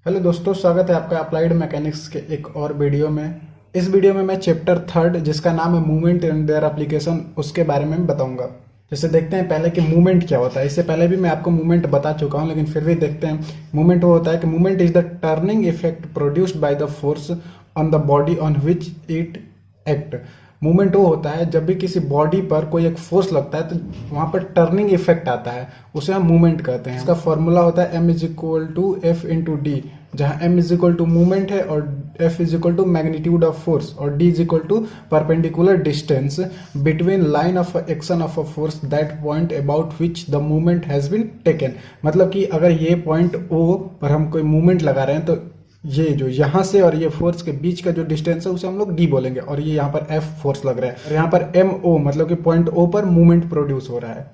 Hello दोस्तों, स्वागत है आपका अप्लाइड मैकेनिक्स के एक और वीडियो में। इस वीडियो में मैं चैप्टर थर्ड जिसका नाम है मूवमेंट एंड देयर एप्लीकेशन उसके बारे में बताऊंगा। जैसे देखते हैं पहले कि मूवमेंट क्या होता है। इससे पहले भी मैं आपको मूवमेंट बता चुका हूं, लेकिन फिर भी देखते हैं। मूवमेंट वो होता है कि movement is the turning effect produced by the force on the body on which it act. Movement वो होता है जब भी किसी बॉडी पर कोई एक फोर्स लगता है तो वहां पर टर्निंग इफेक्ट आता है, उसे हम मूवमेंट कहते हैं। इसका फॉर्मूला होता है m is equal to F into D, जहां m is equal to movement है और f is equal to magnitude of force और d is equal to perpendicular distance between line of action of a force that point about which the movement has been taken. मतलब कि अगर ये point O पर हम कोई movement लगा रहे हैं तो ये जो यहाँ से और ये फोर्स के बीच का जो डिस्टेंस है उसे हम लोग डी बोलेंगे, और ये यहाँ पर F फोर्स लग रहा है और यहाँ पर MO मतलब कि पॉइंट O पर मूवमेंट प्रोड्यूस हो रहा है।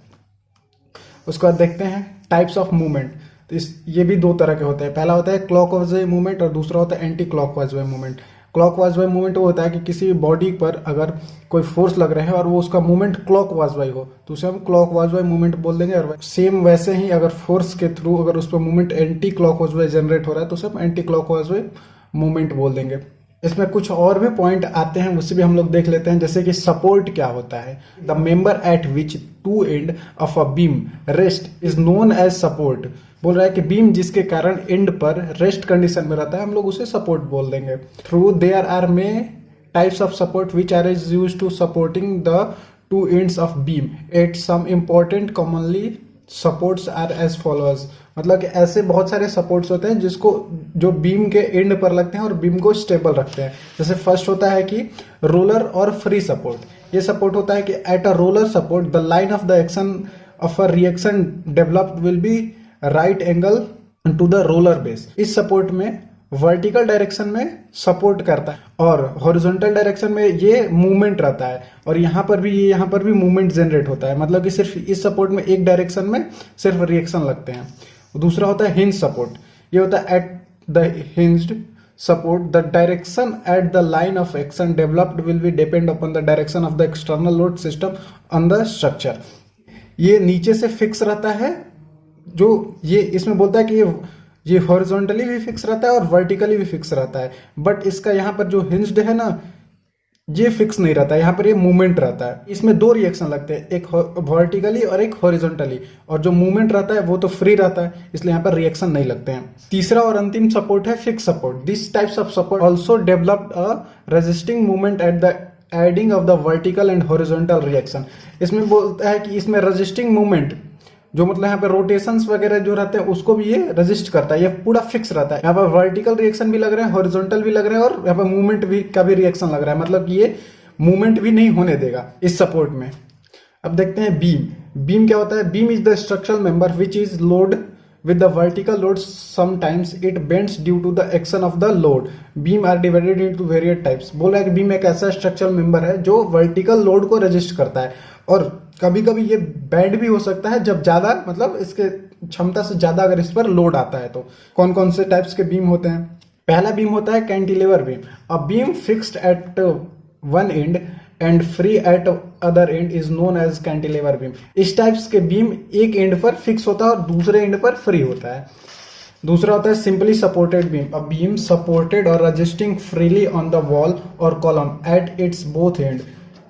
उसके बाद देखते हैं टाइप्स ऑफ मूवमेंट। तो ये भी दो तरह के होते हैं। पहला होता है क्लॉकवाइज वे मूवमेंट और दूसरा होता है एंटी क्लॉकवाइज वे मूवमेंट। क्लॉकवाइज वे मूवमेंट वो होता है कि किसी भी बॉडी पर अगर कोई फोर्स लग रहा है और वो उसका मूवमेंट क्लॉकवाइज वे हो तो उसे हम क्लॉकवाइज वे मूवमेंट बोल देंगे। और सेम वैसे ही अगर फोर्स के थ्रू अगर उस पर मूवमेंट एंटी क्लॉकवाइज वे जनरेट हो रहा है तो उसे हम एंटी क्लॉकवाइज वे मूवमेंट बोल देंगे। इसमें कुछ और भी पॉइंट आते हैं, उससे भी हम लोग देख लेते हैं। जैसे कि सपोर्ट क्या होता है। The member at which two end of a beam rest is known as support. बोल रहा है कि बीम जिसके कारण एंड पर रेस्ट कंडीशन में रहता है हम लोग उसे सपोर्ट बोल देंगे। Through there are may types of support which are is use to supporting the two ends of beam at some important commonly supports are as followers. मतलब कि ऐसे बहुत सारे सपोर्ट्स होते हैं जिसको जो बीम के एंड पर लगते हैं और बीम को स्टेबल रखते हैं। जैसे फर्स्ट होता है कि रोलर और फ्री सपोर्ट। ये सपोर्ट होता है कि at a roller support the line of the action of a reaction developed will be right angle to the roller base. इस सपोर्ट में वर्टिकल डायरेक्शन में सपोर्ट करता है और हॉरिजॉन्टल डायरेक्शन में ये मूवमेंट रहता है, और यहाँ पर भी मूवमेंट जनरेट होता है। मतलब कि सिर्फ इस सपोर्ट में एक डायरेक्शन में सिर्फ रिएक्शन लगते हैं। दूसरा होता है हिंज सपोर्ट। ये होता है at the hinged support the direction at the line of action developed will B depend upon the direction of the external load system on the structure. ये नीचे से फिक्स रहता है। जो ये इसमें बोलता है कि ये हॉरिजॉन्टली भी फिक्स रहता है और वर्टिकली भी फिक्स रहता है, बट इसका यहाँ पर जो हिंज्ड है ना ये फिक्स नहीं रहता है। यहाँ पर ये मूवमेंट रहता है। इसमें दो रिएक्शन लगते हैं, एक वर्टिकली और एक हॉरिजॉन्टली, और जो मूवमेंट रहता है वो तो फ्री रहता है, इसलिए यहाँ पर रिएक्शन नहीं लगते हैं। तीसरा और अंतिम सपोर्ट है fix support. This types of support also developed a resisting movement at the adding of the vertical and horizontal reaction. इसमें बोलता है कि इसमें रेजिस्टिंग मूवमेंट जो मतलब यहाँ पे रोटेशंस वगैरह जो रहते हैं उसको भी ये रेजिस्ट करता है। ये पूरा फिक्स रहता है। यहाँ पर वर्टिकल रिएक्शन भी लग रहे हैं, हॉरिजॉन्टल भी लग रहे हैं और यहाँ पर मूवमेंट भी का भी रिएक्शन लग रहा है। मतलब कि ये मूवमेंट भी नहीं होने देगा इस सपोर्ट में। अब देखते हैं बीम। बीम क्या होता है। Beam is the structural member which is load with the vertical load. Sometimes it bends due to the action of the load. Beam are divided into various types. बोल रहा है कि बीम एक ऐसा structural member है जो vertical load को resist करता है, और कभी कभी ये बैंड भी हो सकता है जब ज्यादा मतलब इसके क्षमता से ज्यादा अगर इस पर लोड आता है। तो कौन कौन से टाइप्स के बीम होते हैं। पहला बीम होता है cantilever beam. A beam fixed at one end and free at other end is known as cantilever beam. इस टाइप्स के बीम एक एंड पर फिक्स होता है और दूसरे एंड पर फ्री होता है। दूसरा होता है simply supported beam. A beam supported और resisting freely on the wall और column at its both end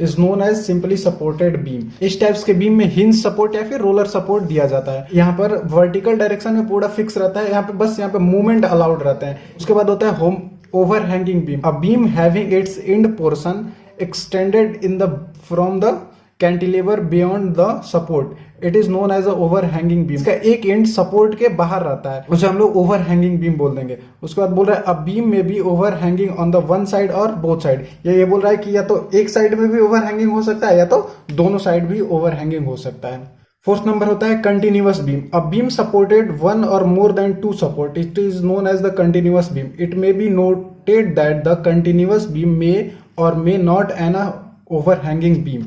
is known as simply supported beam. इस टाइप्स के बीम में हिंज सपोर्ट या फिर रोलर सपोर्ट दिया जाता है। यहाँ पर वर्टिकल डायरेक्शन में पूरा फिक्स रहता है, यहाँ पे बस यहाँ पे मूवमेंट अलाउड रहते हैं। उसके बाद होता है home over hanging beam. A beam having its end portion extended in the from the cantilever beyond the support, it is known as a overhanging beam। इसका एक एंड सपोर्ट के बाहर रहता है, उसे हम लोग ओवरहैंगिंग बीम बोल देंगे। उसके बाद बोल रहा है अ बीम में भी overhanging on the one side और बोथ साइड। ये बोल रहा है कि या तो एक साइड में भी ओवरहैंगिंग हो सकता है या तो दोनों साइड भी ओवरहैंगिंग हो सकता है। फोर्थ नंबर होता है continuous beam. A beam supported one और more than two support, it is known as the continuous beam. It may be noted that the continuous beam में और may not an overhanging beam.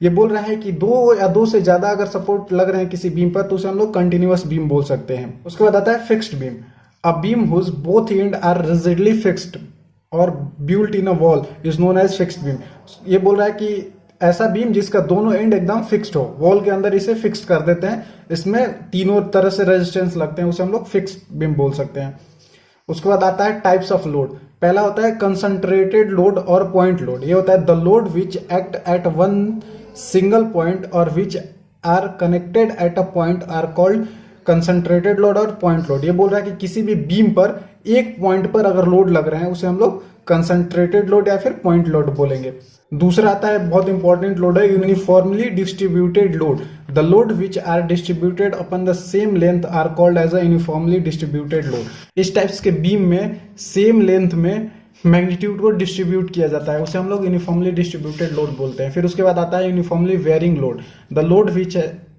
ये बोल रहा है कि दो या दो से ज्यादा अगर सपोर्ट लग रहे हैं किसी बीम पर तो उसे हम लोग कंटिन्यूअस बीम बोल सकते हैं। उसके बाद आता है fixed beam. A beam whose both end are rigidly fixed और built in a wall is known as fixed beam. ये बोल रहा है कि ऐसा बीम जिसका दोनों एंड एकदम फिक्स्ड हो, वॉल के अंदर इसे फिक्स्ड कर देते हैं, इसमें तीनों तरह से रेजिस्टेंस लगते हैं, उसे हम लोग फिक्स्ड बीम बोल सकते हैं। उसके बाद आता है टाइप्स ऑफ लोड। पहला होता है कंसंट्रेटेड लोड और पॉइंट लोड। ये होता है the load which act at one single point और which are connected at a point are called concentrated load और पॉइंट लोड। ये बोल रहा है कि किसी भी बीम पर एक पॉइंट पर अगर लोड लग रहे हैं उसे हम लोग कंसंट्रेटेड लोड या फिर पॉइंट लोड बोलेंगे। दूसरा आता है बहुत इंपॉर्टेंट लोड है uniformly distributed load. The load which are distributed upon the same length are called as a uniformly distributed load. इस टाइप्स के बीम में सेम लेंथ में मैग्नीट्यूड को डिस्ट्रीब्यूट किया जाता है, उसे हम लोग यूनिफॉर्मली डिस्ट्रीब्यूटेड लोड बोलते हैं। फिर उसके बाद आता है uniformly varying load. The load which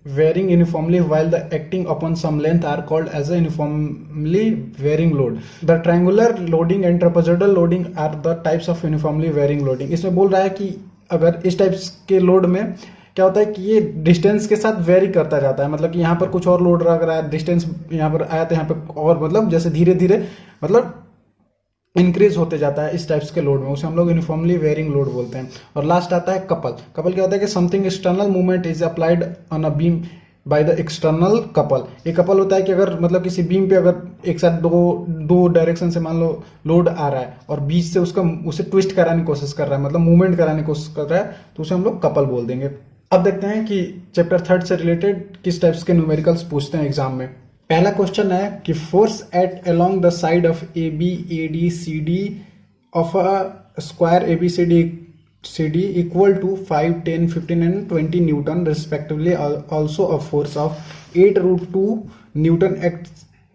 varying uniformly while the acting upon some length are called as a uniformly varying load. The triangular loading and trapezoidal loading are the types of uniformly varying loading. इसमें बोल रहा है कि अगर इस types के load में क्या होता है कि ये डिस्टेंस के साथ वेरी करता जाता है, मतलब कि यहाँ पर कुछ और लोड लग रहा है, डिस्टेंस यहाँ पर आया तो यहाँ पे और मतलब जैसे धीरे धीरे मतलब इंक्रीज होते जाता है इस टाइप्स के लोड में, उसे हम लोग यूनिफॉर्मली वेरिंग लोड बोलते हैं। और लास्ट आता है कपल। कपल क्या होता है कि something external movement is applied on a beam by the external couple. ये कपल होता है कि अगर मतलब किसी बीम पे अगर एक साथ दो डायरेक्शन से मान लो लोड आ रहा है और बीच से उसे ट्विस्ट कराने की कोशिश कर रहा है, मतलब मूवमेंट कराने की कोशिश कर रहा है, तो उसे हम लोग कपल बोल देंगे। अब देखते हैं कि चैप्टर 3 से रिलेटेड किस टाइप्स के न्यूमेरिकल्स पूछते हैं एग्जाम में। पहला क्वेश्चन है कि force at along the side of A B A D C D of a square A B C D equal to 5, 10, 15 and 20 newton respectively also a force of 8√2 newton act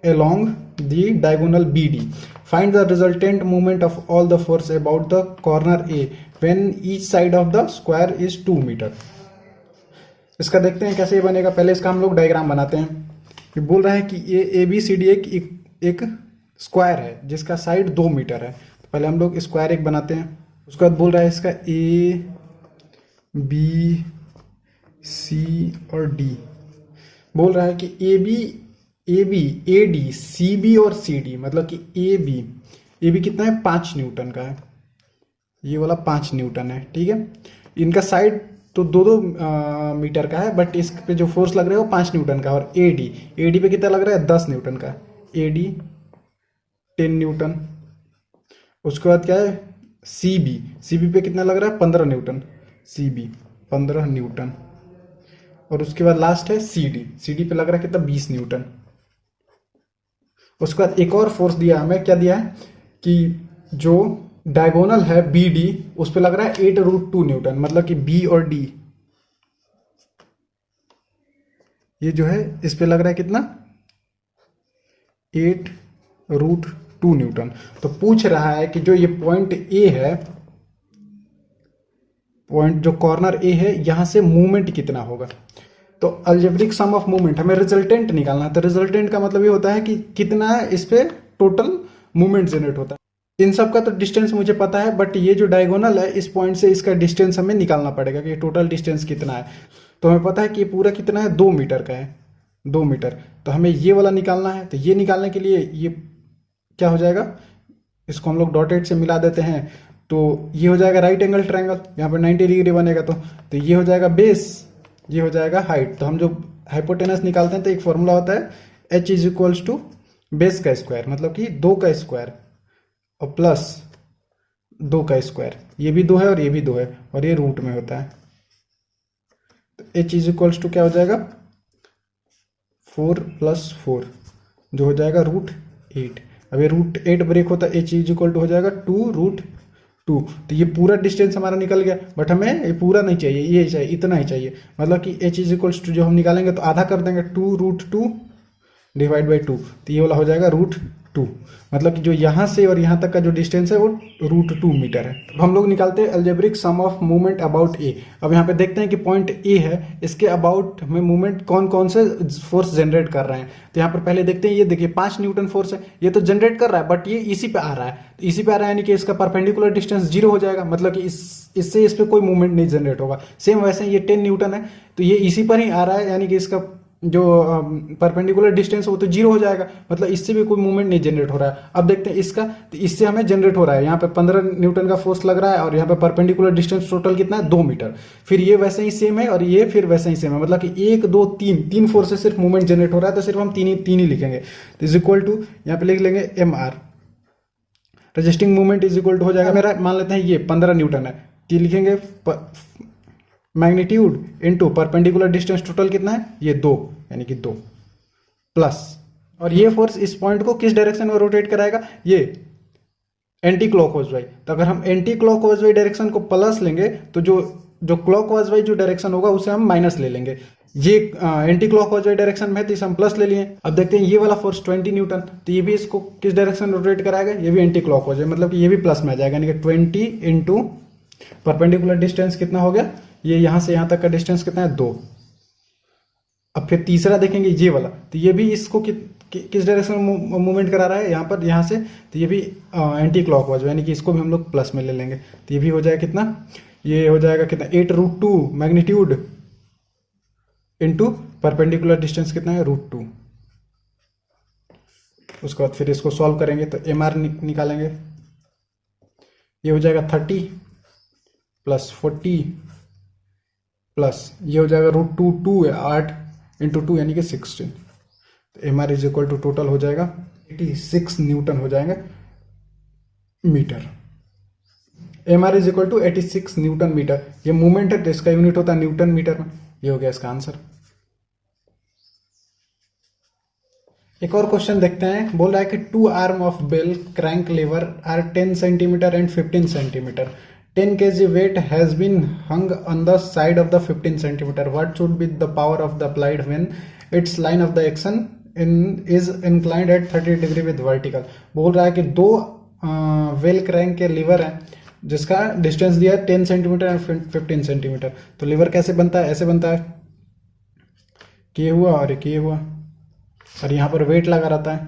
along the diagonal B D. Find the resultant movement of all the force about the corner A when each side of the square is 2 metre. इसका देखते हैं कैसे ये बनेगा। पहले इसका हम लोग डायग्राम बनाते हैं। ये बोल रहा है कि ये ए बी सी डी एक स्क्वायर है जिसका साइड 2 मीटर है। तो पहले हम लोग स्क्वायर एक बनाते हैं। उसके बाद बोल रहा है इसका ए बी सी और डी। बोल रहा है कि A B A D C B और सी डी, मतलब कि ए बी कितना है 5 न्यूटन का है, ये वाला 5 न्यूटन है, ठीक है। इनका साइड तो 2-2 मीटर का है, बट इस पे जो फोर्स लग रहा है वो 5 न्यूटन का। और ए डी पे कितना लग रहा है 10 न्यूटन का। A D 10 Newton. उसके बाद क्या है सी बी पे कितना लग रहा है 15 न्यूटन। C B 15 Newton. और उसके बाद लास्ट है सी डी पे लग रहा है कितना 20 न्यूटन। उसके बाद एक और फोर्स दिया हमें, क्या दिया है कि जो डायगोनल है बी डी उस पे लग रहा है 8√2 न्यूटन, मतलब कि बी और डी ये जो है इस पे लग रहा है कितना 8√2 न्यूटन। तो पूछ रहा है कि जो ये पॉइंट ए है, पॉइंट जो कॉर्नर ए है, यहां से मूवमेंट कितना होगा। तो अलजेब्रिक सम ऑफ मूवमेंट हमें रिजल्टेंट निकालना है। तो रिजल्टेंट का मतलब ये होता है कि कितना इस पे टोटल मूवमेंट जनरेट होता है। इन सब का तो डिस्टेंस मुझे पता है, बट ये जो डायगोनल है इस पॉइंट से इसका डिस्टेंस हमें निकालना पड़ेगा कि टोटल डिस्टेंस कितना है। तो हमें पता है कि ये पूरा कितना है 2 मीटर का है, 2 मीटर। तो हमें ये वाला निकालना है। तो ये निकालने के लिए ये क्या हो जाएगा, इसको हम लोग डॉटेड से मिला देते हैं। तो ये हो जाएगा राइट एंगल ट्रायंगल, यहाँ पर 90 डिग्री बनेगा। तो ये हो जाएगा बेस, ये हो जाएगा हाइट। तो हम जो हाइपोटेनस निकालते हैं तो एक फॉर्मूला होता है h = बेस का स्क्वायर, मतलब कि 2 का स्क्वायर और प्लस 2 का स्क्वायर। ये भी 2 है और ये भी 2 है और ये रूट में होता है। तो h = क्या हो जाएगा 4 + 4 जो हो जाएगा √8। अब ये √8 ब्रेक होता है, h = हो जाएगा 2√2। तो ये पूरा डिस्टेंस हमारा निकल गया, बट हमें ये पूरा नहीं चाहिए, ये चाहिए, इतना ही चाहिए। मतलब कि h = जो हम निकालेंगे तो आधा कर देंगे 2√2 / 2। तो ये वाला हो जाएगा √2, मतलब कि जो यहाँ से और यहाँ तक का जो डिस्टेंस है वो √2 मीटर है। अब हम लोग निकालते हैं algebraic sum of movement about A. अब यहाँ पे देखते हैं कि पॉइंट ए है, इसके अबाउट हमें मूवमेंट कौन कौन से फोर्स जनरेट कर रहे हैं। तो यहाँ पर पहले देखते हैं, ये देखिए 5 न्यूटन फोर्स है, ये तो जनरेट कर रहा है, बट ये इसी पे आ रहा है। तो इसी पे आ रहा है यानी कि इसका परपेंडिकुलर डिस्टेंस 0 हो जाएगा, मतलब कि इससे इस पे कोई मूवमेंट नहीं जनरेट होगा। सेम वैसे ये 10 न्यूटन है तो ये इसी पर ही आ रहा है, यानी कि इसका जो परपेंडिकुलर डिस्टेंस वो तो 0 हो जाएगा, मतलब इससे भी कोई मूवमेंट नहीं जनरेट हो रहा है। अब देखते हैं इसका, तो इससे हमें जनरेट हो रहा है, यहाँ पे 15 न्यूटन का फोर्स लग रहा है और यहाँ पे परपेंडिकुलर डिस्टेंस टोटल कितना है 2 मीटर। फिर ये वैसे ही सेम है और ये फिर वैसे ही सेम है, मतलब कि 1 2 3 फोर्स से सिर्फ मूवमेंट जनरेट हो रहा है, तो सिर्फ हम तीन ही लिखेंगे। तो इज इक्वल टू यहाँ पे लिख लेंगे mr, resisting movement is equal to हो जाएगा मेरा, मान लेते हैं ये 15 न्यूटन है, तो ये लिखेंगे magnitude into perpendicular distance total कितना है, ये 2, यानी कि 2 प्लस, और ये फोर्स इस पॉइंट को किस डायरेक्शन में रोटेट कराएगा, ये एंटी क्लॉकवाइज वाई। तो अगर हम एंटी क्लॉकवाइज वाई डायरेक्शन को प्लस लेंगे तो जो जो क्लॉकवाइज वाई जो डायरेक्शन होगा उसे हम माइनस ले लेंगे। ये एंटी क्लॉकवाइज वाई डायरेक्शन में है तो इसे हम प्लस ले लिए। अब देखते हैं ये वाला फोर्स 20 न्यूटन, तो ये भी इसको किस डायरेक्शन में रोटेट कराएगा, ये भी एंटी क्लॉकवाइज है, मतलब कि ये भी प्लस में आ जाएगा, यानी कि 20 इंटू परपेंडिकुलर डिस्टेंस कितना हो गया, ये यहां से यहां तक का डिस्टेंस कितना है, 2। अब फिर तीसरा देखेंगे ये वाला, तो ये भी इसको किस डायरेक्शन में मूवमेंट करा रहा है, यहाँ पर यहाँ से, तो ये भी एंटी क्लॉकवाइज, यानी कि इसको भी हम लोग प्लस में ले लेंगे, तो ये भी हो जाएगा कितना, ये हो जाएगा कितना 8√2 मैग्नीट्यूड इनटू परपेंडिकुलर डिस्टेंस कितना है, √2। उसके बाद फिर इसको सॉल्व करेंगे तो MR निकालेंगे, ये हो जाएगा 30 प्लस 40 प्लस ये हो जाएगा √2, 2 है 8 इंटू 2 यानी कि 16, तो MR is equal to total हो जाएगा 86 न्यूटन हो जाएगा metre. MR is equal to 86 newton metre, ये मूवमेंट है तो इसका यूनिट होता है न्यूटन मीटर में। ये हो गया इसका आंसर। एक और क्वेश्चन देखते हैं, बोल रहा है कि 2 arm of bell crank lever are 10 centimetre and 15 centimetre, 10 kg weight has been hung on the side of the 15 centimeter. What should be the power of the applied when its line of the action is inclined at 30 degree with vertical? बोल रहा है कि 2 well crank के liver हैं जिसका distance दिया है 10 centimetre and 15 centimetre. तो लीवर कैसे बनता है, ऐसे बनता है, के हुआ और के हुआ, और यहाँ पर वेट लगा रहता है,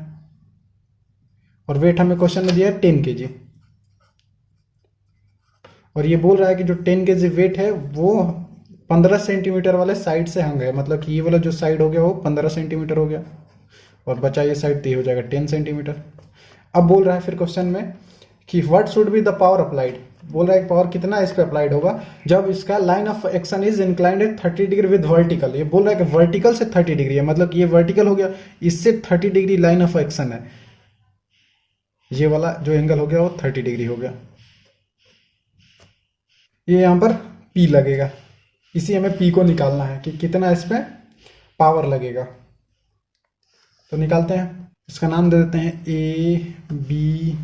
और वेट हमें क्वेश्चन में दिया है 10 kg, और ये बोल रहा है कि जो 10 kg वेट है वो 15 सेंटीमीटर वाले साइड से हंग है, मतलब कि ये वाला जो साइड हो गया वो 15 सेंटीमीटर हो गया, और बचा ये साइड तो ये हो जाएगा 10 सेंटीमीटर। अब बोल रहा है फिर क्वेश्चन में कि what should be the power applied, बोल रहा है पावर कितना इस पे अप्लाइड होगा जब इसका line of action is inclined at 30 degree with vertical. ये बोल रहा है कि वर्टिकल से 30 डिग्री है, मतलब कि ये वर्टिकल हो गया, इससे 30 डिग्री लाइन ऑफ एक्शन है, ये वाला जो एंगल हो गया वो 30 डिग्री हो गया। ये यहां पर P लगेगा, इसी हमें P को निकालना है कि कितना इस पे पावर लगेगा। तो निकालते हैं, इसका नाम दे देते हैं ABC।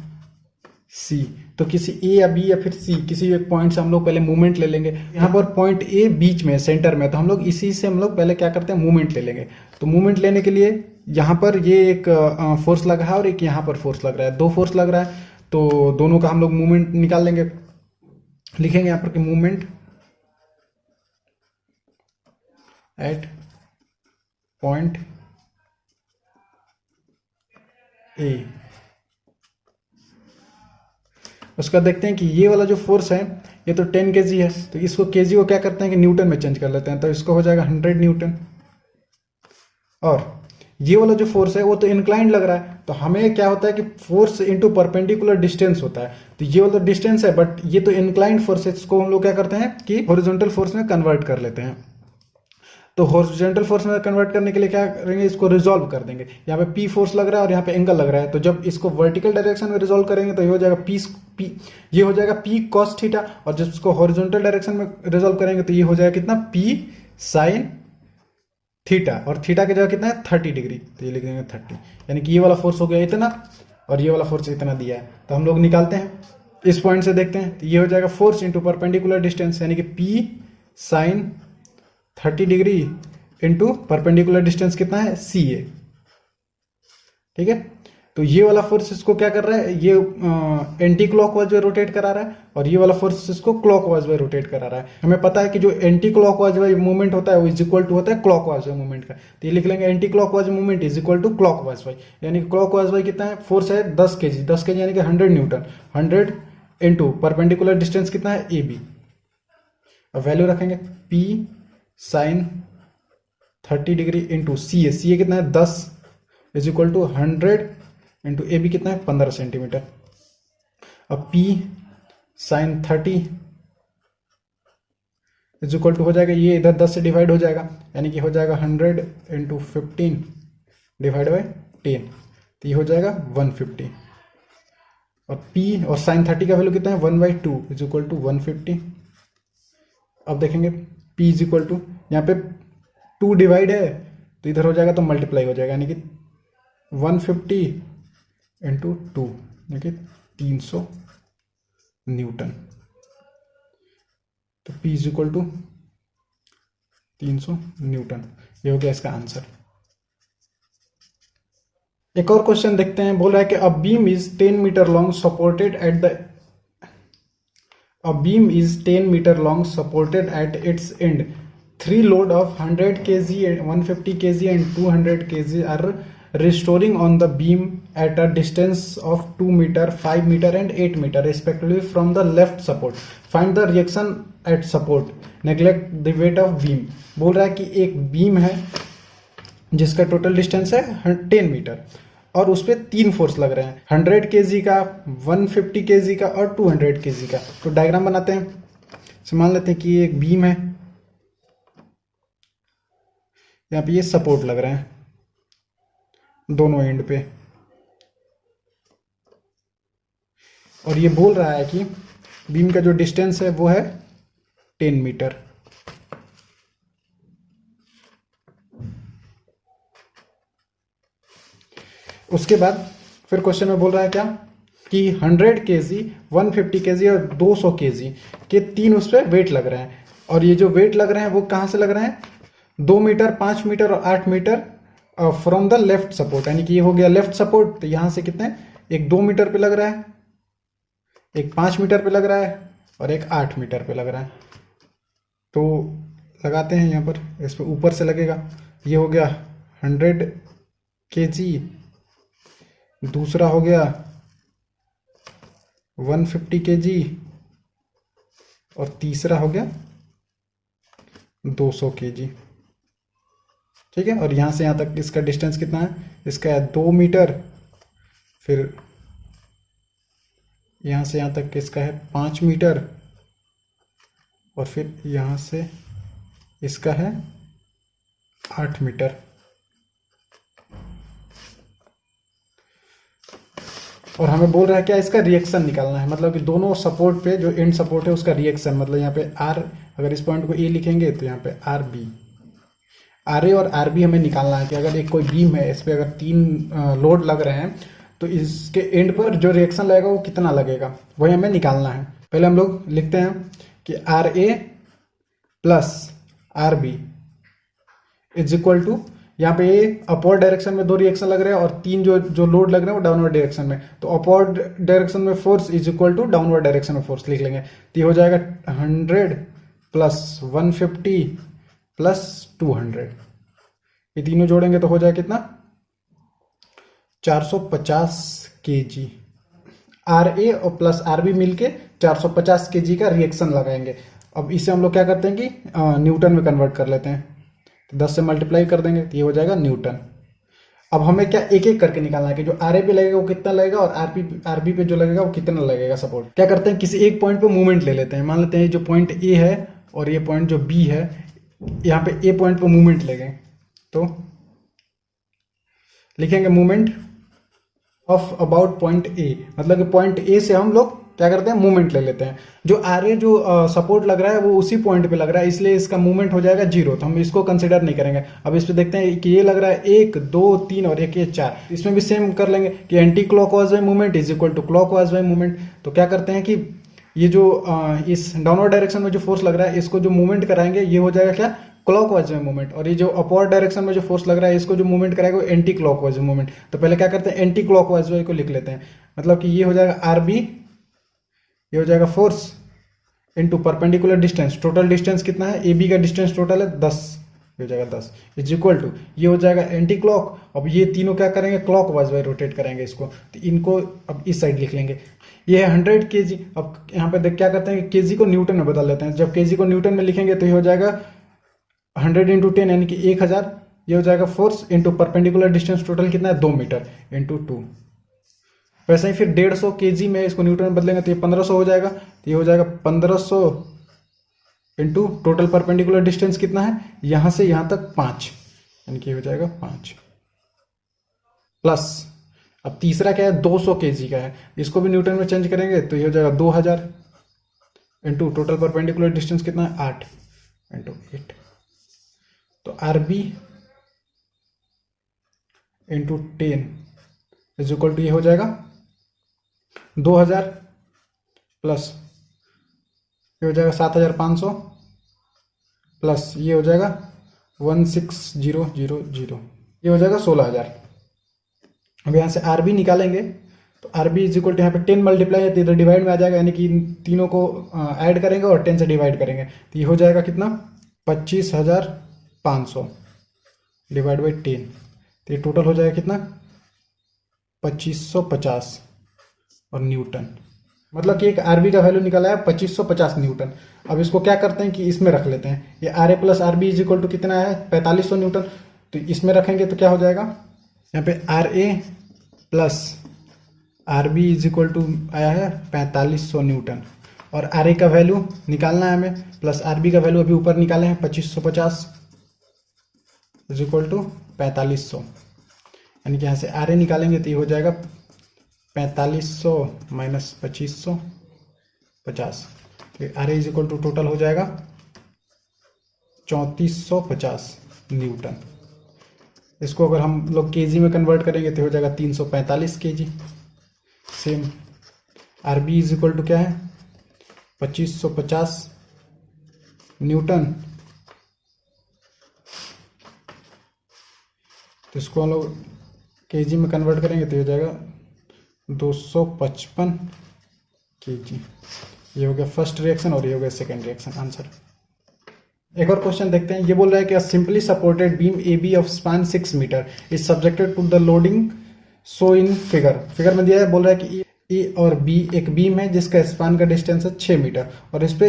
तो किसी A या B या फिर C किसी एक पॉइंट से हम लोग पहले मूवमेंट ले लेंगे। यहाँ पर पॉइंट A बीच में सेंटर में, तो हम लोग इसी से हम लोग पहले क्या करते हैं, मूवमेंट ले लेंगे। तो मूवमेंट लेने के लिए यहाँ पर ये एक फोर्स लग रहा है और एक यहाँ पर फोर्स लग रहा है, 2 फोर्स लग रहा है, तो दोनों का हम लोग मूवमेंट निकाल लेंगे। लिखेंगे यहाँ पर कि मूवमेंट एट पॉइंट ए। उसका देखते हैं कि ये वाला जो फोर्स है ये तो 10 kg है, तो इसको kg को क्या करते हैं कि न्यूटन में चेंज कर लेते हैं, तो इसको हो जाएगा 100 न्यूटन। और ये वाला जो फोर्स है वो तो इंक्लाइंड लग रहा है, तो हमें क्या होता है कि फोर्स इनटू परपेंडिकुलर डिस्टेंस होता है, तो ये वाला डिस्टेंस है बट ये तो इंक्लाइंड फोर्स है, इसको हम लोग क्या करते हैं कि हॉरिजॉन्टल फोर्स में कन्वर्ट कर लेते हैं। तो हॉरिजॉन्टल फोर्स में कन्वर्ट करने के लिए क्या करेंगे, इसको रिजॉल्व कर देंगे। यहाँ पे P फोर्स लग रहा है और यहाँ पे एंगल लग रहा है, तो जब इसको वर्टिकल डायरेक्शन में रिजॉल्व करेंगे तो ये हो जाएगा P, ये हो जाएगा P cos थीटा, और जब इसको हॉरिजॉन्टल डायरेक्शन में रिजॉल्व करेंगे तो ये हो जाएगा कितना, P sin थीटा, और थीटा की जगह कितना है 30 डिग्री, तो ये लिख देंगे 30, यानी कि ये वाला फोर्स हो गया इतना और ये वाला फोर्स इतना दिया है। तो हम लोग निकालते हैं, इस पॉइंट से देखते हैं, तो ये हो जाएगा फोर्स इंटू परपेंडिकुलर डिस्टेंस, यानी कि P sin 30 degree into perpendicular distance कितना है, CA। ठीक है, तो ये वाला फोर्स इसको क्या कर रहा है, ये एंटी क्लॉकवाइज में रोटेट करा रहा है, और ये वाला फोर्स इसको क्लॉकवाइज में रोटेट करा रहा है। हमें पता है कि जो एंटी क्लॉकवाइज मूवमेंट होता है वो इज इक्वल टू होता है क्लॉकवाइज मूवमेंट का, तो ये लिख लेंगे anti clockwise movement is equal to clockwise Y, यानी क्लॉकवाइज वाई कितना है, फोर्स है 10 kg, 10 kg यानी कि 100 न्यूटन, 100 इंटू परपेंडिकुलर डिस्टेंस कितना है AB। अब वैल्यू रखेंगे P sin 30 degree into CA, CA कितना है 10 is equal to 100 into AB कितना है 15 सेंटीमीटर। अब P sin 30 is equal to हो जाएगा, ये इधर 10 से डिवाइड हो जाएगा, यानी कि हो जाएगा 100 इंटू 15 डिवाइड बाई 10, तो ये हो जाएगा 150। और P और साइन 30 का वैल्यू कितना है 1/2 इज इक्वल टू 150। अब देखेंगे P इज इक्वल टू, यहाँ पे 2 डिवाइड है तो इधर हो जाएगा तो मल्टीप्लाई हो जाएगा, यानी कि 150 इंटू 2 यानी कि 300 न्यूटन। तो P is equal to 300 newton, ये हो गया इसका आंसर। एक और क्वेश्चन देखते हैं, बोल रहा है कि a beam is 10 metre long supported at the A beam is 10 meter long supported at its end. 3 load of 100 kg and 150 kg and 200 kg are restoring on the beam at a distance of 2 meter, 5 meter and 8 meter respectively from the left support. Find the reaction at support. Neglect the weight of beam. बोल रहा है कि एक beam है जिसका total distance है 10 metre और उस पर 3 फोर्स लग रहे हैं, 100 kg का, 150 kg का और 200 kg का। तो डायग्राम बनाते हैं। मान लेते हैं कि ये एक बीम है, यहाँ पे ये सपोर्ट लग रहे हैं दोनों एंड पे, और ये बोल रहा है कि बीम का जो डिस्टेंस है वो है 10 मीटर। उसके बाद फिर क्वेश्चन में बोल रहा है क्या कि 100 kg, 150 kg और 200 kg के 3 उस पर वेट लग रहे हैं, और ये जो वेट लग रहे हैं वो कहाँ से लग रहे हैं, 2 मीटर, 5 मीटर और 8 metre from the left support, यानी कि ये हो गया लेफ्ट सपोर्ट। तो यहाँ से कितने, एक 2 मीटर पे लग रहा है, एक 5 मीटर पे लग रहा है और एक 8 मीटर पे लग रहा है। तो लगाते हैं यहाँ पर, इस पर ऊपर से लगेगा। ये हो गया 100 kg, दूसरा हो गया 150 kg और तीसरा हो गया 200 kg। ठीक है, और यहाँ से यहाँ तक इसका डिस्टेंस कितना है, इसका है 2 मीटर, फिर यहाँ से यहाँ तक इसका है 5 मीटर और फिर यहाँ से इसका है 8 मीटर। और हमें बोल रहा है क्या, इसका रिएक्शन निकालना है, मतलब कि दोनों सपोर्ट पे जो एंड सपोर्ट है उसका रिएक्शन, मतलब यहाँ पे आर, अगर इस पॉइंट को ए लिखेंगे तो यहाँ पे आर बी, आर ए और आर बी हमें निकालना है कि अगर एक कोई बीम है, इस पर अगर 3 लोड लग रहे हैं तो इसके एंड पर जो रिएक्शन लगेगा वो कितना लगेगा, वही हमें निकालना है। पहले हम लोग लिखते हैं कि R A plus R B is equal to, यहाँ पे ये अपवर्ड डायरेक्शन में 2 रिएक्शन लग रहे हैं और 3 जो लोड लग रहे हैं वो डाउनवर्ड डायरेक्शन में, तो अपवर्ड डायरेक्शन में force is equal to downward direction में फोर्स लिख लेंगे। तो ये हो जाएगा 100 प्लस 150 प्लस 200, ये तीनों जोड़ेंगे तो हो जाएगा कितना, 450 kg। आर ए और प्लस आर बी मिलके 450 kg का रिएक्शन लगाएंगे। अब इसे हम लोग क्या करते हैं कि न्यूटन में कन्वर्ट कर लेते हैं, तो 10 से मल्टीप्लाई कर देंगे तो ये हो जाएगा न्यूटन। अब हमें क्या एक एक करके निकालना है कि जो आर ए पे लगेगा वो कितना लगेगा और आर बी पे जो लगेगा वो कितना लगेगा सपोर्ट। क्या करते हैं, किसी एक पॉइंट पे मूवमेंट ले लेते हैं। मान लेते हैं जो पॉइंट ए है और ये पॉइंट जो बी है, यहाँ पे ए पॉइंट पे मूवमेंट लेंगे तो लिखेंगे movement of about point A, मतलब कि पॉइंट ए से हम लोग क्या करते हैं, मूवमेंट ले लेते हैं। जो आर ए जो सपोर्ट लग रहा है वो उसी पॉइंट पे लग रहा है, इसलिए इसका मूवमेंट हो जाएगा 0, तो हम इसको कंसिडर नहीं करेंगे। अब इस पे देखते हैं कि ये लग रहा है 1 2 3 और एक ये 4, इसमें भी सेम कर लेंगे कि anti clockwise by movement is equal to clockwise by movement. तो क्या करते हैं कि ये जो इस डाउनवर्ड डायरेक्शन में जो फोर्स लग रहा है इसको जो मूवमेंट कराएंगे ये हो जाएगा क्या, क्लॉकवाइज में मूवमेंट, और ये जो अपवर्ड डायरेक्शन में जो फोर्स लग रहा है इसको जो मूवमेंट कराएगा वो एंटी क्लॉकवाइज मूवमेंट। तो पहले क्या करते हैं, एंटी क्लॉकवाइज को लिख लेते हैं, मतलब कि ये हो जाएगा आर बी, ये हो जाएगा force into perpendicular distance, total distance कितना है, ए बी का डिस्टेंस टोटल है 10, ये हो जाएगा 10 इज इक्वल टू, ये हो जाएगा एंटी क्लॉक। अब ये तीनों क्या करेंगे, क्लॉक वाइज बाय रोटेट करेंगे इसको, तो इनको अब इस साइड लिख लेंगे। ये है 100 kg। अब यहाँ पे देख क्या करते हैं, केजी को न्यूटन में बदल लेते हैं। जब केजी को न्यूटन में लिखेंगे तो ये हो जाएगा 100 इंटू 10 यानी कि 1000, ये हो जाएगा force into perpendicular distance total कितना है 2 मीटर इंटू 2। वैसे ही फिर 150 kg में इसको न्यूटन में बदलेंगे तो ये 1500 हो जाएगा, तो ये हो जाएगा 1500 इंटू टोटल परपेंडिकुलर डिस्टेंस कितना है, यहां से यहां तक 5, यानी कि हो जाएगा 5 प्लस अब तीसरा क्या है, 200 केजी का है, इसको भी न्यूटन में चेंज करेंगे तो ये हो जाएगा 2000 इंटू टोटल परपेंडिकुलर डिस्टेंस कितना है 8 इंटू 8, तो RB into 10 is equal to ये हो जाएगा 2000 प्लस ये हो जाएगा 7500 प्लस ये हो जाएगा 16000, ये हो जाएगा 16000। अब यहाँ से RB निकालेंगे तो RB इज इक्वल टू यहाँ पे 10 मल्टीप्लाई है तो इधर डिवाइड में आ जाएगा, यानी कि इन तीनों को ऐड करेंगे और 10 से डिवाइड करेंगे तो ये हो जाएगा कितना 25500 डिवाइड बाई 10, तो ये टोटल हो जाएगा कितना 2550 और न्यूटन, मतलब कि एक RB का वैल्यू निकाला है 2550 न्यूटन। अब इसको क्या करते हैं कि इसमें रख लेते हैं, ये RA plus RB is equal to कितना है 4500 न्यूटन, तो इसमें रखेंगे तो क्या हो जाएगा, यहाँ पे RA plus RB is equal to आया है 4500 न्यूटन, और RA का वैल्यू निकालना है हमें प्लस RB का वैल्यू अभी ऊपर निकाले हैं 2550 इज इक्वल टू 4500, यानी कि यहाँ से RA निकालेंगे तो ये हो जाएगा 4500 माइनस 2550, तो RA is equal to total हो जाएगा 3450 न्यूटन। इसको अगर हम लोग केजी में कन्वर्ट करेंगे तो हो जाएगा 345 KG. Same RB is equal to क्या है 2550 न्यूटन, तो इसको हम लोग केजी में कन्वर्ट करेंगे तो हो जाएगा 255 केजी। ये हो गया फर्स्ट रिएक्शन और ये हो गया सेकेंड रिएक्शन आंसर। एक और क्वेश्चन देखते हैं, ये बोल रहा है कि simply supported beam AB of span 6 metre is subjected to the loading so in figure में दिया है, बोल रहा है कि ए और बी एक बीम है जिसका स्पैन का डिस्टेंस है 6 मीटर और इस पे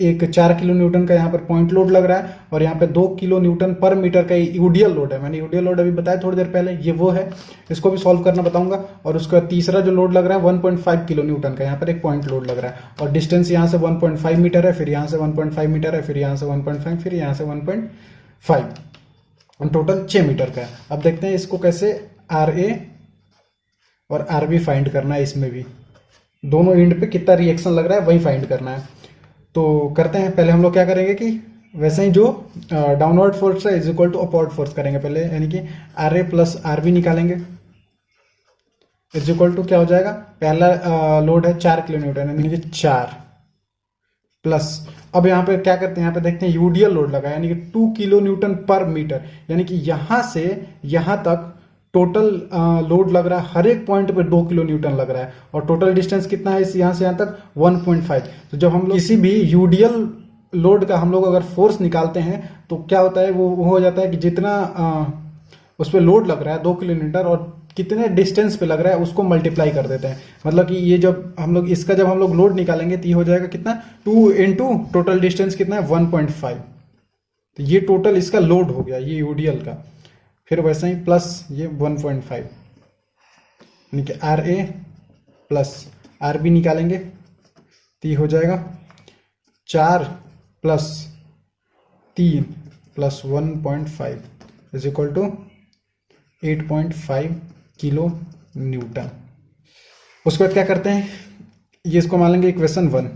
एक 4 किलो न्यूटन का यहाँ पर पॉइंट लोड लग रहा है और यहाँ पे 2 किलो न्यूटन पर मीटर का यूडियल लोड है। मैंने यूडियल लोड अभी बताया थोड़ी देर पहले, ये वो है, इसको भी सॉल्व करना बताऊंगा। और उसका तीसरा जो लोड लग रहा है 1.5 किलो न्यूटन का, यहाँ पर एक पॉइंट लोड लग रहा है और डिस्टेंस यहाँ से 1.5 मीटर है, फिर यहाँ से 1.5 मीटर है, फिर यहाँ से 1.5, फिर यहाँ से 1.5, टोटल 6 मीटर का है। अब देखते हैं इसको कैसे RA और RB फाइंड करना है, इसमें भी दोनों एंड पे कितना रिएक्शन लग रहा है वही फाइंड करना है। तो करते हैं, पहले हम लोग क्या करेंगे कि वैसे ही जो डाउनवर्ड फोर्स है is equal to upward force करेंगे पहले, यानी कि RA प्लस RB निकालेंगे इज इक्वल टू क्या हो जाएगा, पहला लोड है 4 किलो न्यूटन यानी कि 4 प्लस, अब यहाँ पे क्या करते हैं, यहाँ पे देखते हैं यूडियल लोड लगा यानी कि 2 किलो न्यूटन पर मीटर, यानी कि यहाँ से यहाँ तक टोटल लोड लग रहा है, हर एक पॉइंट पे 2 किलो न्यूटन लग रहा है और टोटल डिस्टेंस कितना है यहाँ से यहाँ तक 1.5। तो जब हम लोग किसी भी यूडियल लोड का हम लोग अगर फोर्स निकालते हैं तो क्या होता है, वो हो जाता है कि जितना उस पर लोड लग रहा है 2 किलो न्यूटन और कितने डिस्टेंस पे लग रहा है उसको मल्टीप्लाई कर देते हैं। मतलब कि ये जब हम लोग इसका जब हम लोग लोड निकालेंगे तो ये हो जाएगा कितना 2 इंटू टोटल डिस्टेंस कितना है 1.5, तो ये टोटल इसका लोड हो गया ये यूडियल का। फिर वैसे ही प्लस ये 1.5 यानी कि RA प्लस RB निकालेंगे तो ये हो जाएगा 4 plus 3 plus 1.5 is equal to 8.5 kilo newton. उसके बाद क्या करते हैं, ये इसको मान लेंगे equation 1,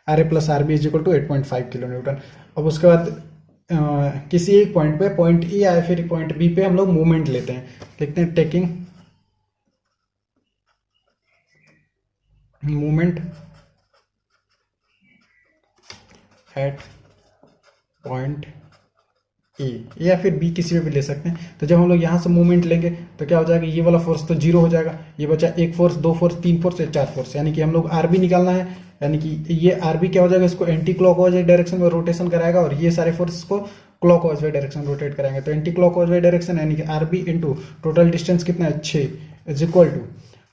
RA plus RB is equal to 8.5 kilo newton. अब उसके बाद किसी एक पॉइंट पे, पॉइंट ए या फिर पॉइंट बी पे हम लोग मूवमेंट लेते हैं, लिखते हैं taking movement at point A या फिर बी, किसी पे भी ले सकते हैं। तो जब हम लोग यहाँ से मूवमेंट लेंगे तो क्या हो जाएगा, ये वाला फोर्स तो जीरो हो जाएगा, ये बचा एक फोर्स, दो फोर्स, तीन फोर्स, 4 फोर्स, यानी कि हम लोग RB निकालना है, यानी कि ये RB क्या हो जाएगा, इसको एंटी क्लॉकवाइज डायरेक्शन में रोटेशन कराएगा और ये सारे फोर्स को क्लॉकवाइज डायरेक्शन रोटेट कराएंगे। तो एंटी क्लॉकवाइज डायरेक्शन यानी कि RB इंटू टोटल डिस्टेंस कितना है 6 इज इक्वल टू,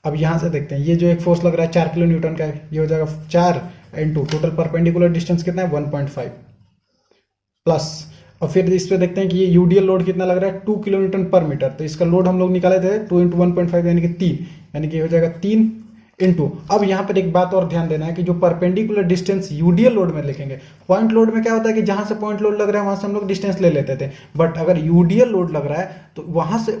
अब यहाँ से देखते हैं ये जो एक फोर्स लग रहा है 4 किलो न्यूटन का है, ये हो जाएगा 4 इंटू टोटल परपेंडिकुलर डिस्टेंस कितना है 1.5 प्लस, और फिर इस पे देखते हैं कि ये यूडियल लोड कितना लग रहा है 2 किलो न्यूटन पर मीटर। तो इसका लोड हम लोग निकाले थे 2 इंटू 1.5 यानी कि 3, यानी कि हो जाएगा 3 इनटू, अब यहाँ पर एक बात और ध्यान देना है कि जो परपेंडिकुलर डिस्टेंस यूडीएल लोड में लिखेंगे, पॉइंट लोड में क्या होता है कि जहां से पॉइंट लोड लग रहा है वहां से हम लोग डिस्टेंस ले लेते थे, बट अगर यूडीएल लोड लग रहा है तो वहां से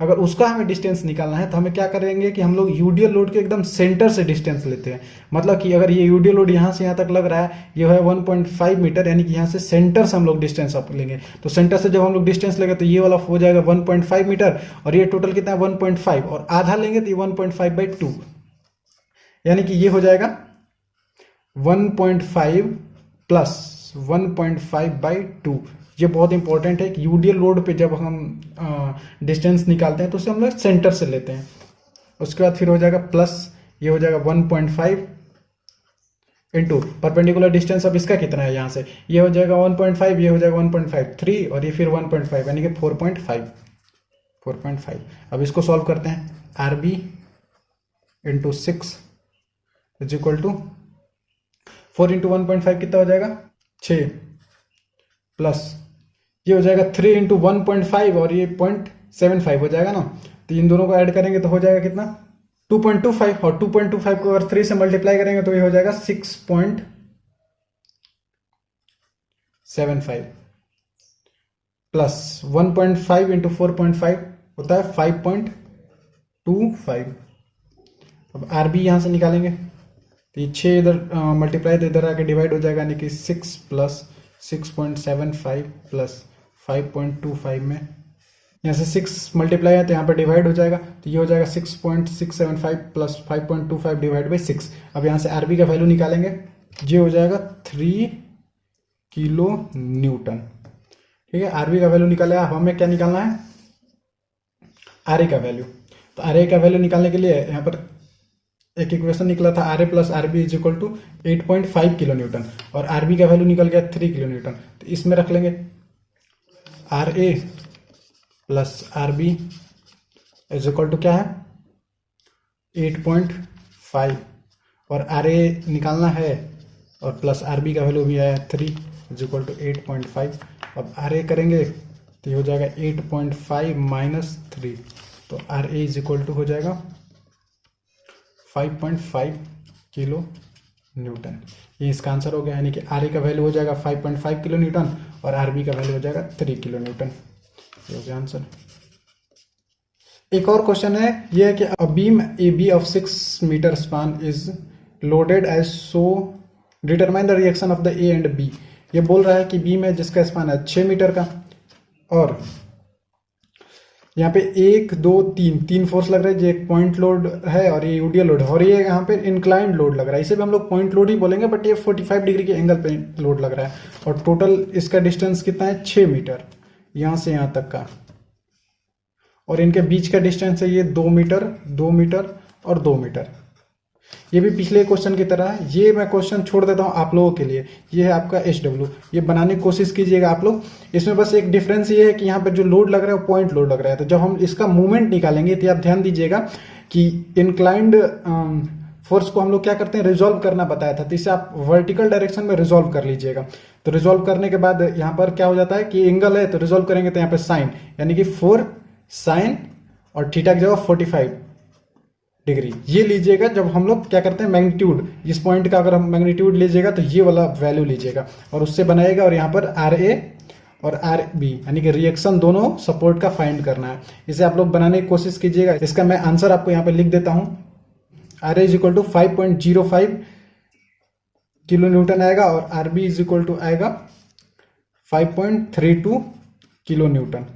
अगर उसका हमें डिस्टेंस निकालना है तो हमें क्या करेंगे कि हम लोग यूडीएल लोड के एकदम सेंटर से डिस्टेंस लेते हैं। मतलब कि अगर ये यूडीएल लोड यहाँ से यहाँ तक लग रहा है, ये है 1.5 मीटर, यानी कि यहाँ से सेंटर से हम लोग डिस्टेंस अप लेंगे, तो सेंटर से जब हम लोग डिस्टेंस लेंगे तो ये वाला हो जाएगा 1.5 मीटर, और ये टोटल कितना है 1.5, और आधा लेंगे तो ये 1.5/2, यानी कि ये हो जाएगा 1.5 प्लस 1.5/2। ये बहुत इंपॉर्टेंट है कि यूडीएल लोड पे जब हम डिस्टेंस निकालते हैं तो उसे हम लोग सेंटर से लेते हैं। उसके बाद फिर हो जाएगा प्लस, ये हो जाएगा 1.5 इंटू परपेंडिकुलर डिस्टेंस अब इसका कितना है यहाँ से, ये हो जाएगा 1.5, ये हो जाएगा 1.53, और ये फिर 1.5, यानी कि 4.5। अब इसको सॉल्व करते हैं, RB into 6 is equal to 4 into 1.5 कितना हो जाएगा 6, प्लस ये हो जाएगा 3 इंटू 1.5 और ये 0.75 हो जाएगा ना, तो इन दोनों को ऐड करेंगे तो हो जाएगा कितना 2.25, और 2.25 को अगर 3 से मल्टीप्लाई करेंगे तो ये हो जाएगा 6.75 प्लस 1.5 इंटू 4.5 होता है 5.25। अब RB यहां से निकालेंगे तो ये 6 इधर मल्टीप्लाई तो इधर आके डिवाइड हो जाएगा, यानी कि 6 प्लस 6.75 प्लस 5.25 में यहाँ से 6 मल्टीप्लाई है तो यहाँ पर डिवाइड हो जाएगा, तो ये हो जाएगा 6.675 प्लस 5.25 डिवाइड बाई 6। अब यहाँ से RB का वैल्यू निकालेंगे, ये हो जाएगा 3 किलो न्यूटन। ठीक है, RB का वैल्यू निकाला, अब हमें क्या निकालना है RA का वैल्यू। तो RA का वैल्यू निकालने के लिए यहाँ पर एक इक्वेशन निकला था, RA plus RB is equal to 8.5 kilo newton, और RB का वैल्यू निकल गया 3 किलो न्यूटन। तो इसमें रख लेंगे RA plus RB is equal to क्या है 8.5, और RA निकालना है और प्लस RB का वैल्यू भी आया 3 इज इक्वल टू 8.5। अब RA करेंगे तो ये हो जाएगा 8.5 माइनस 3, तो RA इज इक्वल टू हो जाएगा 5.5 किलो न्यूटन। ये इसका आंसर हो गया, यानी कि RA का वैल्यू हो जाएगा 5.5 किलो न्यूटन और RB का वैल्यू हो जाएगा 3 किलो न्यूटन। ये हो गया आंसर। एक और क्वेश्चन है, ये है कि a beam AB of 6 metre span is loaded as so, determine the reaction of the A and B। ये बोल रहा है कि बीम है जिसका स्पान है 6 मीटर का, और यहाँ पे 1 2 3 फोर्स लग रहा है, जो एक पॉइंट लोड है और ये यूडीएल लोड है, और ये यहाँ पे इंक्लाइंड लोड लग रहा है, इसे भी हम लोग पॉइंट लोड ही बोलेंगे, बट ये 45 डिग्री के एंगल पे लोड लग रहा है, और टोटल इसका डिस्टेंस कितना है 6 मीटर यहाँ से यहाँ तक का, और इनके बीच का डिस्टेंस है ये 2 मीटर 2 मीटर और 2 मीटर। ये भी पिछले क्वेश्चन की तरह है, ये मैं क्वेश्चन छोड़ देता हूँ आप लोगों के लिए। ये है आपका HW, ये बनाने की कोशिश कीजिएगा आप लोग। इसमें बस एक डिफरेंस ये है कि यहाँ पर जो लोड लग रहा है वो पॉइंट लोड लग रहा है, तो जब हम इसका मूवमेंट निकालेंगे तो आप ध्यान दीजिएगा कि इंक्लाइंड फोर्स को हम लोग क्या करते हैं रिजॉल्व करना बताया था, तो इसे आप वर्टिकल डायरेक्शन में रिजॉल्व कर लीजिएगा। तो रिजॉल्व करने के बाद यहाँ पर क्या हो जाता है कि एंगल है तो रिजॉल्व करेंगे तो यहाँ पे साइन, यानी कि 4 साइन और थीटा की जगह 45 डिग्री ये लीजिएगा। जब हम लोग क्या करते हैं मैग्नीट्यूड, इस पॉइंट का अगर हम मैग्नीट्यूड लीजिएगा तो ये वाला वैल्यू लीजिएगा और उससे बनाइएगा, और यहाँ पर RA और RB यानी कि रिएक्शन दोनों सपोर्ट का फाइंड करना है। इसे आप लोग बनाने की कोशिश कीजिएगा। इसका मैं आंसर आपको यहाँ पे लिख देता हूँ, RA is equal to 5.05 kilo newton आएगा और RB इज इक्वल टू आएगा 5.32 किलो न्यूटन।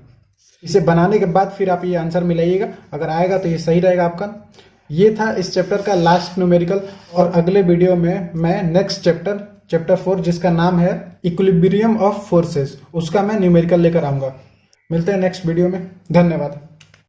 इसे बनाने के बाद फिर आप ये आंसर मिलाइएगा, अगर आएगा तो ये सही रहेगा आपका। ये था इस चैप्टर का लास्ट न्यूमेरिकल, और अगले वीडियो में मैं नेक्स्ट चैप्टर 4 जिसका नाम है इक्विलिब्रियम ऑफ फोर्सेस, उसका मैं न्यूमेरिकल लेकर आऊंगा। मिलते हैं नेक्स्ट वीडियो में, धन्यवाद।